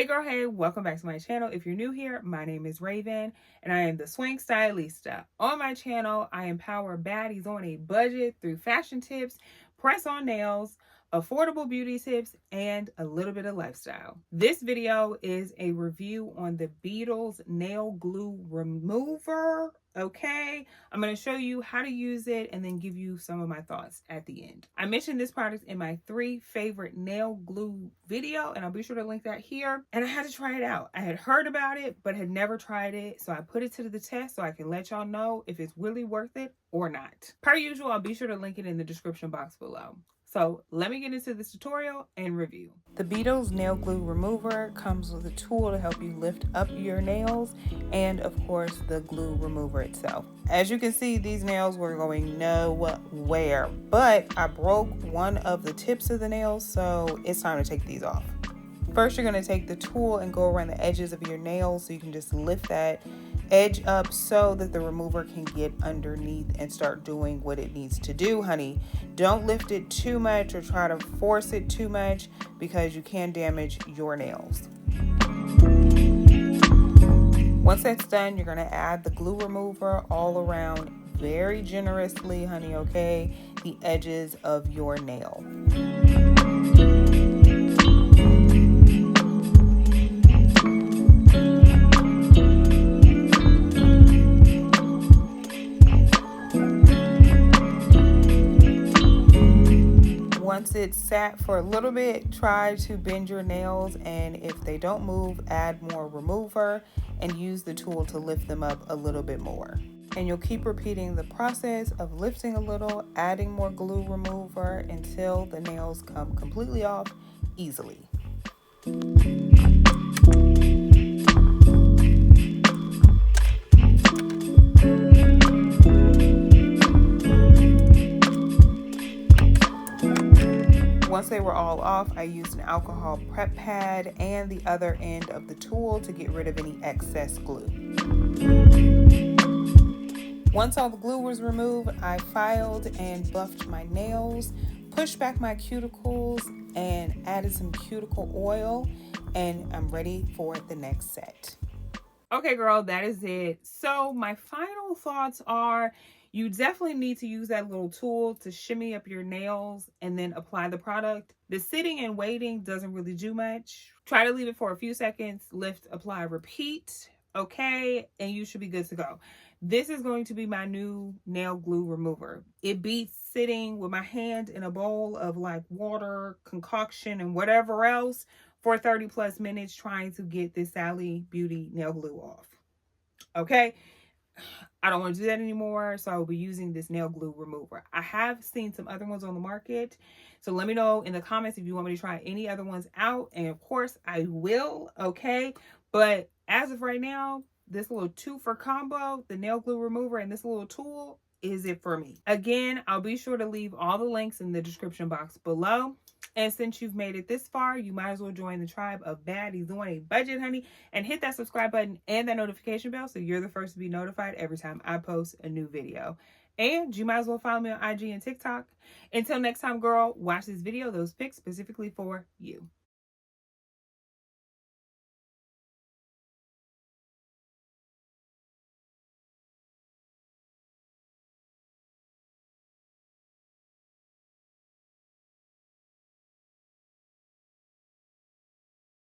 Hey girl, hey, welcome back to my channel. If you're new here, my name is Raven and I am the Swing Stylista. On my channel, I empower baddies on a budget through fashion tips, press-on nails, affordable beauty tips, and a little bit of lifestyle. This video is a review on the Beetles nail glue remover. Okay, I'm going to show you how to use it and then give you some of my thoughts at the end. I mentioned this product in my 3 favorite nail glue video, and I'll be sure to link that here. And I had to try it out. I had heard about it, but had never tried it. So I put it to the test so I can let y'all know if it's really worth it or not. Per usual, I'll be sure to link it in the description box below. So let me get into this tutorial and review. The Beetles nail glue remover comes with a tool to help you lift up your nails and of course the glue remover itself. As you can see, these nails were going nowhere, but I broke one of the tips of the nails, so it's time to take these off. First, you're going to take the tool and go around the edges of your nails so you can just lift that edge up so that the remover can get underneath and start doing what it needs to do, honey. Don't lift it too much or try to force it too much because you can damage your nails. Once that's done, you're going to add the glue remover all around very generously, honey, okay? The edges of your nail. Once it's sat for a little bit, try to bend your nails, and if they don't move, add more remover and use the tool to lift them up a little bit more. And you'll keep repeating the process of lifting a little, adding more glue remover until the nails come completely off easily. Once they were all off, I used an alcohol prep pad and the other end of the tool to get rid of any excess glue. Once all the glue was removed, I filed and buffed my nails, pushed back my cuticles, and added some cuticle oil, and I'm ready for the next set. Okay, girl, that is it. So my final thoughts are, you definitely need to use that little tool to shimmy up your nails and then apply the product. The sitting and waiting doesn't really do much. Try to leave it for a few seconds, lift, apply, repeat, okay? And you should be good to go. This is going to be my new nail glue remover. It beats sitting with my hand in a bowl of like water, concoction, and whatever else for 30 plus minutes trying to get this Sally Beauty nail glue off. Okay? I don't want to do that anymore, so I will be using this nail glue remover. I have seen some other ones on the market, so let me know in the comments if you want me to try any other ones out, and of course I will, okay? But as of right now, this little 2-for combo, the nail glue remover and this little tool, is it for me. Again, I'll be sure to leave all the links in the description box below. And since you've made it this far, you might as well join the tribe of baddies on a budget, honey, and hit that subscribe button and that notification bell so you're the first to be notified every time I post a new video. And you might as well follow me on IG and TikTok. Until next time, girl, watch this video, those pics specifically for you.